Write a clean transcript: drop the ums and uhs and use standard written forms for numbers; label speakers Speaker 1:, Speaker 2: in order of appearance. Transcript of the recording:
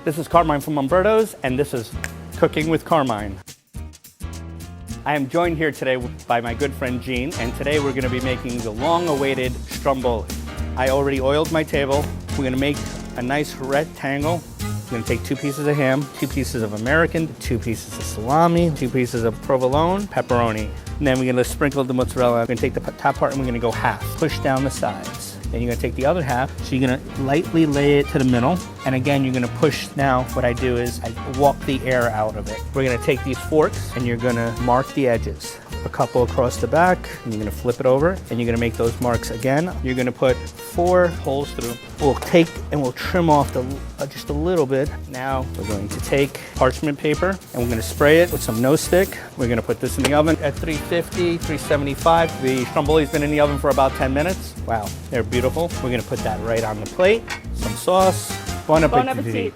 Speaker 1: This is Carmine from Umberto's, and this is Cooking with Carmine. I am joined here today by my good friend Gene, and today we're going to be making the long-awaited Stromboli. I already oiled my table. We're going to make a nice rectangle. We're going to take 2 pieces of ham, 2 pieces of American, 2 pieces of salami, 2 pieces of provolone, pepperoni. And then we're going to sprinkle the mozzarella. We're going to take the top part and we're going to go half. Push down the sides. Then you're going to take the other half. So you're going to lightly lay it to the middle. And again, you're going to push. Now what I do is I walk the air out of it. We're going to take these forks and you're going to mark the edges. A couple across the back, and you're going to flip it over, and you're going to make those marks again. You're going to put 4 holes through. We'll take and we'll trim off just a little bit. Now we're going to take parchment paper and we're going to spray it with some nose stick. We're going to put this in the oven at 350, 375. The Stromboli's been in the oven for about 10 minutes. Wow, they're beautiful. We're going to put that right on the plate. Some sauce. Bon appetit.
Speaker 2: Bon appetit.